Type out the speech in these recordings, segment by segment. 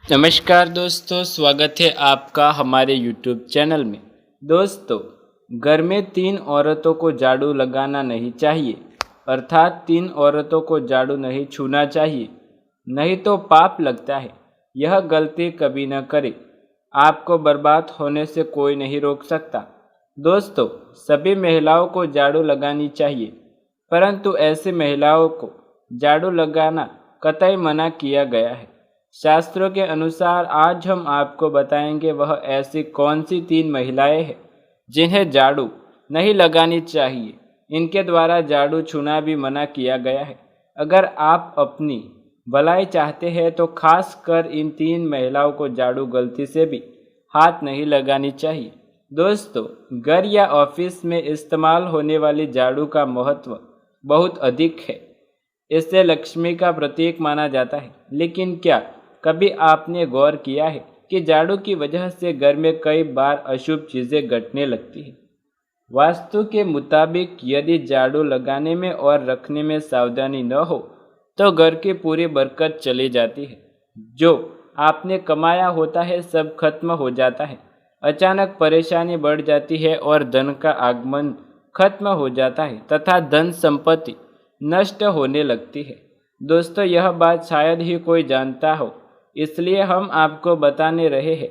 नमस्कार दोस्तों, स्वागत है आपका हमारे YouTube चैनल में। दोस्तों, घर में 3 औरतों को झाड़ू लगाना नहीं चाहिए, अर्थात 3 औरतों को झाड़ू नहीं छूना चाहिए, नहीं तो पाप लगता है। यह गलती कभी न करें, आपको बर्बाद होने से कोई नहीं रोक सकता। दोस्तों, सभी महिलाओं को झाड़ू लगानी चाहिए, परंतु ऐसी महिलाओं को झाड़ू लगाना कतई मना किया गया है। शास्त्रों के अनुसार आज हम आपको बताएंगे वह ऐसी कौन सी 3 महिलाएं हैं जिन्हें झाड़ू नहीं लगानी चाहिए। इनके द्वारा झाड़ू छूना भी मना किया गया है। अगर आप अपनी भलाई चाहते हैं तो खास कर इन 3 महिलाओं को झाड़ू गलती से भी हाथ नहीं लगानी चाहिए। दोस्तों, घर या ऑफिस में इस्तेमाल होने वाली झाड़ू का महत्व बहुत अधिक है। इसे लक्ष्मी का प्रतीक माना जाता है। लेकिन क्या कभी आपने गौर किया है कि झाड़ू की वजह से घर में कई बार अशुभ चीज़ें घटने लगती हैं? वास्तु के मुताबिक यदि झाड़ू लगाने में और रखने में सावधानी न हो तो घर की पूरी बरकत चली जाती है। जो आपने कमाया होता है सब खत्म हो जाता है। अचानक परेशानी बढ़ जाती है और धन का आगमन खत्म हो जाता है तथा धन संपत्ति नष्ट होने लगती है। दोस्तों, यह बात शायद ही कोई जानता हो, इसलिए हम आपको बताने रहे हैं।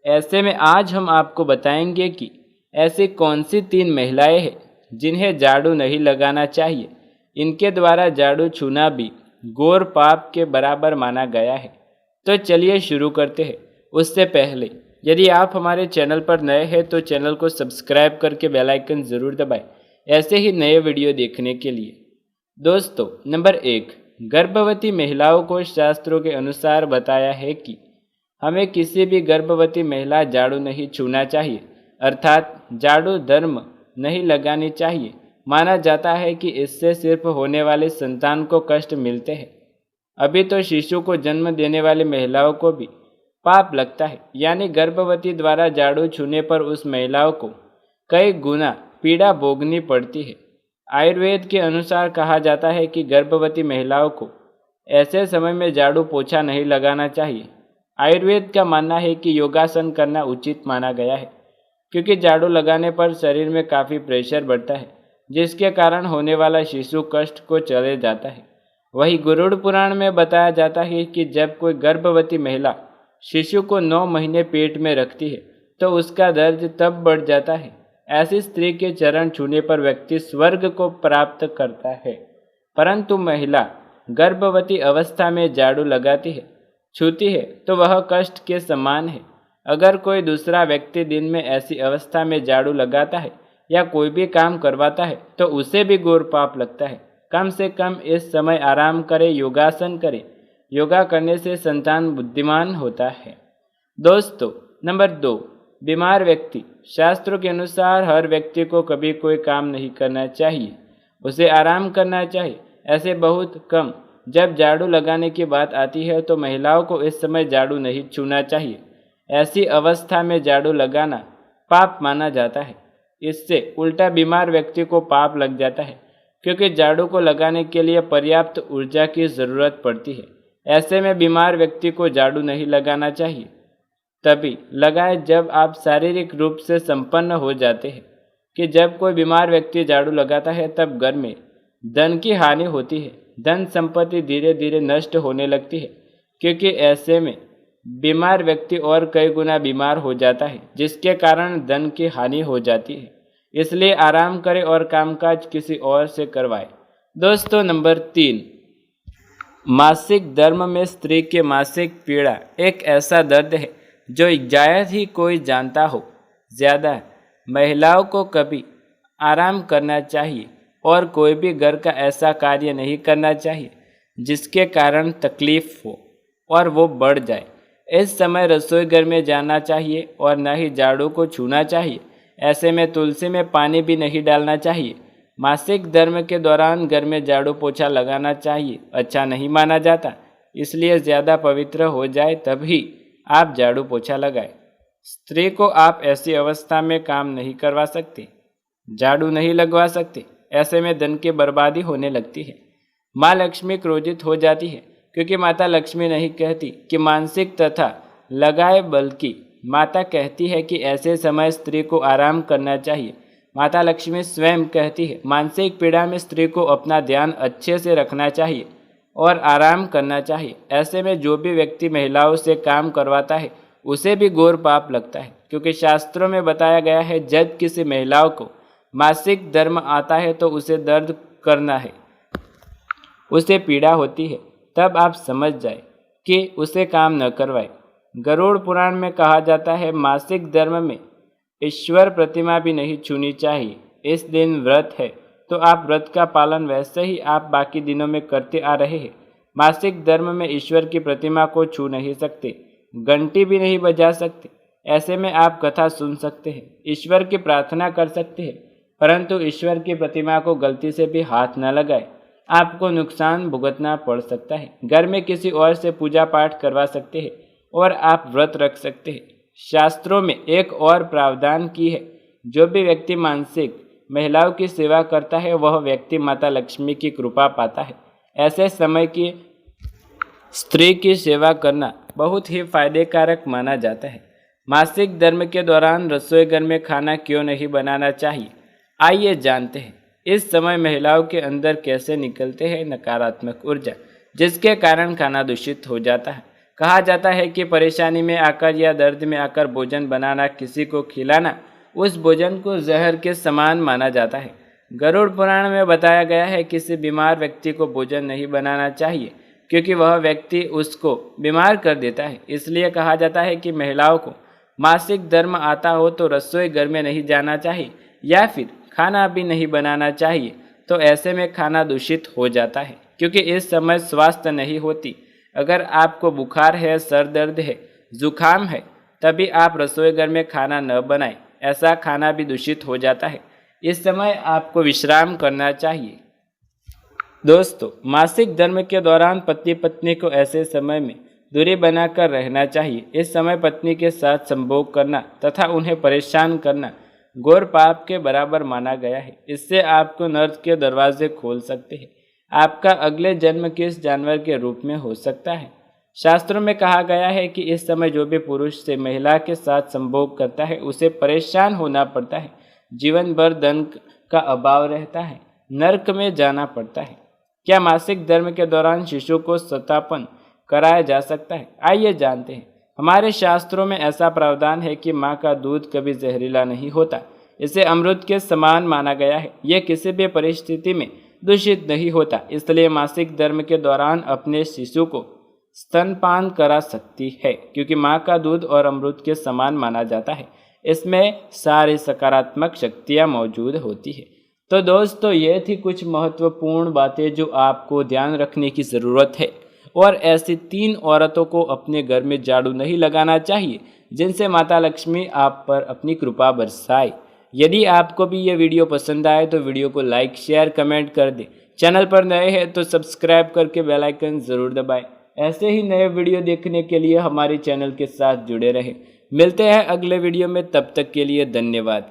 ऐसे में आज हम आपको बताएंगे कि ऐसी कौन सी 3 महिलाएं हैं जिन्हें झाड़ू नहीं लगाना चाहिए। इनके द्वारा झाड़ू छूना भी घोर पाप के बराबर माना गया है। तो चलिए शुरू करते हैं। उससे पहले यदि आप हमारे चैनल पर नए हैं तो चैनल को सब्सक्राइब करके बेल आइकन ज़रूर दबाएं, ऐसे ही नए वीडियो देखने के लिए। दोस्तों, नंबर 1, गर्भवती महिलाओं को शास्त्रों के अनुसार बताया है कि हमें किसी भी गर्भवती महिला झाड़ू नहीं छूना चाहिए, अर्थात झाड़ू धर्म नहीं लगानी चाहिए। माना जाता है कि इससे सिर्फ होने वाले संतान को कष्ट मिलते हैं। अभी तो शिशु को जन्म देने वाली महिलाओं को भी पाप लगता है, यानी गर्भवती द्वारा झाड़ू छूने पर उस महिलाओं को कई गुना पीड़ा भोगनी पड़ती है। आयुर्वेद के अनुसार कहा जाता है कि गर्भवती महिलाओं को ऐसे समय में झाड़ू पोछा नहीं लगाना चाहिए। आयुर्वेद का मानना है कि योगासन करना उचित माना गया है, क्योंकि झाड़ू लगाने पर शरीर में काफ़ी प्रेशर बढ़ता है, जिसके कारण होने वाला शिशु कष्ट को चले जाता है। वही गरुड़ पुराण में बताया जाता है कि जब कोई गर्भवती महिला शिशु को 9 महीने पेट में रखती है तो उसका दर्द तब बढ़ जाता है। ऐसी स्त्री के चरण छूने पर व्यक्ति स्वर्ग को प्राप्त करता है। परंतु महिला गर्भवती अवस्था में झाड़ू लगाती है, छूती है तो वह कष्ट के समान है। अगर कोई दूसरा व्यक्ति दिन में ऐसी अवस्था में झाड़ू लगाता है या कोई भी काम करवाता है तो उसे भी घोर पाप लगता है। कम से कम इस समय आराम करे, योगासन करे। योगा करने से संतान बुद्धिमान होता है। दोस्तों, नंबर 2, बीमार व्यक्ति। शास्त्रों के अनुसार हर व्यक्ति को कभी कोई काम नहीं करना चाहिए, उसे आराम करना चाहिए। ऐसे बहुत कम जब झाड़ू लगाने की बात आती है तो महिलाओं को इस समय झाड़ू नहीं छूना चाहिए। ऐसी अवस्था में झाड़ू लगाना पाप माना जाता है। इससे उल्टा बीमार व्यक्ति को पाप लग जाता है, क्योंकि झाड़ू को लगाने के लिए पर्याप्त ऊर्जा की ज़रूरत पड़ती है। ऐसे में बीमार व्यक्ति को झाड़ू नहीं लगाना चाहिए। तभी लगाए जब आप शारीरिक रूप से संपन्न हो जाते हैं। कि जब कोई बीमार व्यक्ति झाड़ू लगाता है तब घर में धन की हानि होती है, धन संपत्ति धीरे धीरे नष्ट होने लगती है, क्योंकि ऐसे में बीमार व्यक्ति और कई गुना बीमार हो जाता है, जिसके कारण धन की हानि हो जाती है। इसलिए आराम करें और कामकाज किसी और से करवाएं। दोस्तों, नंबर 3, मासिक धर्म में स्त्री के मासिक पीड़ा एक ऐसा दर्द है जो शायद ही कोई जानता हो। ज़्यादा महिलाओं को कभी आराम करना चाहिए और कोई भी घर का ऐसा कार्य नहीं करना चाहिए जिसके कारण तकलीफ हो और वो बढ़ जाए। इस समय रसोई घर में जाना चाहिए और न ही झाड़ू को छूना चाहिए। ऐसे में तुलसी में पानी भी नहीं डालना चाहिए। मासिक धर्म के दौरान घर में झाड़ू पोछा लगाना चाहिए अच्छा नहीं माना जाता, इसलिए ज़्यादा पवित्र हो जाए तभी आप झाड़ू पोछा लगाएं। स्त्री को आप ऐसी अवस्था में काम नहीं करवा सकते। झाड़ू नहीं लगवा सकते, ऐसे में धन की बर्बादी होने लगती है। माँ लक्ष्मी क्रोधित हो जाती है क्योंकि माता लक्ष्मी नहीं कहती कि मानसिक तथा लगाए, बल्कि माता कहती है कि ऐसे समय स्त्री को आराम करना चाहिए। माता लक्ष्मी स्वयं कहती है मानसिक पीड़ा में स्त्री को अपना ध्यान अच्छे से रखना चाहिए और आराम करना चाहिए। ऐसे में जो भी व्यक्ति महिलाओं से काम करवाता है उसे भी घोर पाप लगता है, क्योंकि शास्त्रों में बताया गया है जब किसी महिलाओं को मासिक धर्म आता है तो उसे दर्द करना है, उसे पीड़ा होती है, तब आप समझ जाए कि उसे काम न करवाए। गरुड़ पुराण में कहा जाता है मासिक धर्म में ईश्वर प्रतिमा भी नहीं छूनी चाहिए। इस दिन व्रत है तो आप व्रत का पालन वैसे ही आप बाकी दिनों में करते आ रहे हैं। मासिक धर्म में ईश्वर की प्रतिमा को छू नहीं सकते, घंटी भी नहीं बजा सकते। ऐसे में आप कथा सुन सकते हैं, ईश्वर की प्रार्थना कर सकते हैं, परंतु ईश्वर की प्रतिमा को गलती से भी हाथ न लगाए, आपको नुकसान भुगतना पड़ सकता है। घर में किसी और से पूजा पाठ करवा सकते हैं और आप व्रत रख सकते हैं। शास्त्रों में एक और प्रावधान की है, जो भी व्यक्ति मानसिक महिलाओं की सेवा करता है वह व्यक्ति माता लक्ष्मी की कृपा पाता है। ऐसे समय की स्त्री की सेवा करना बहुत ही फायदेकारक माना जाता है। मासिक धर्म के दौरान रसोई घर में खाना क्यों नहीं बनाना चाहिए, आइए जानते हैं। इस समय महिलाओं के अंदर कैसे निकलते हैं नकारात्मक ऊर्जा, जिसके कारण खाना दूषित हो जाता है। कहा जाता है कि परेशानी में आकर या दर्द में आकर भोजन बनाना, किसी को खिलाना, उस भोजन को जहर के समान माना जाता है। गरुड़ पुराण में बताया गया है किसी बीमार व्यक्ति को भोजन नहीं बनाना चाहिए, क्योंकि वह व्यक्ति उसको बीमार कर देता है। इसलिए कहा जाता है कि महिलाओं को मासिक धर्म आता हो तो रसोई घर में नहीं जाना चाहिए या फिर खाना भी नहीं बनाना चाहिए। तो ऐसे में खाना दूषित हो जाता है, क्योंकि इस समय स्वास्थ्य नहीं होती। अगर आपको बुखार है, सर दर्द है, जुकाम है, तभी आप रसोई घर में खाना न बनाएं, ऐसा खाना भी दूषित हो जाता है। इस समय आपको विश्राम करना चाहिए। दोस्तों, मासिक धर्म के दौरान पति पत्नी को ऐसे समय में दूरी बनाकर रहना चाहिए। इस समय पत्नी के साथ संभोग करना तथा उन्हें परेशान करना घोर पाप के बराबर माना गया है। इससे आपको नर्क के दरवाजे खोल सकते हैं। आपका अगले जन्म किस जानवर के रूप में हो सकता है। शास्त्रों में कहा गया है कि इस समय जो भी पुरुष से महिला के साथ संभोग करता है उसे परेशान होना पड़ता है, जीवन भर धन का अभाव रहता है, नर्क में जाना पड़ता है। क्या मासिक धर्म के दौरान शिशु को सतापन कराया जा सकता है, आइए जानते हैं। हमारे शास्त्रों में ऐसा प्रावधान है कि माँ का दूध कभी जहरीला नहीं होता, इसे अमृत के समान माना गया है। यह किसी भी परिस्थिति में दूषित नहीं होता, इसलिए मासिक धर्म के दौरान अपने शिशु को स्तनपान करा सकती है, क्योंकि माँ का दूध और अमृत के समान माना जाता है। इसमें सारी सकारात्मक शक्तियाँ मौजूद होती है। तो दोस्तों, ये थी कुछ महत्वपूर्ण बातें जो आपको ध्यान रखने की ज़रूरत है। और ऐसी 3 औरतों को अपने घर में झाड़ू नहीं लगाना चाहिए जिनसे माता लक्ष्मी आप पर अपनी कृपा बरसाए। यदि आपको भी ये वीडियो पसंद आए तो वीडियो को लाइक, शेयर, कमेंट कर दें। चैनल पर नए हैं तो सब्सक्राइब करके बेल आइकन ज़रूर दबाएं। ऐसे ही नए वीडियो देखने के लिए हमारे चैनल के साथ जुड़े रहें। मिलते हैं अगले वीडियो में, तब तक के लिए धन्यवाद।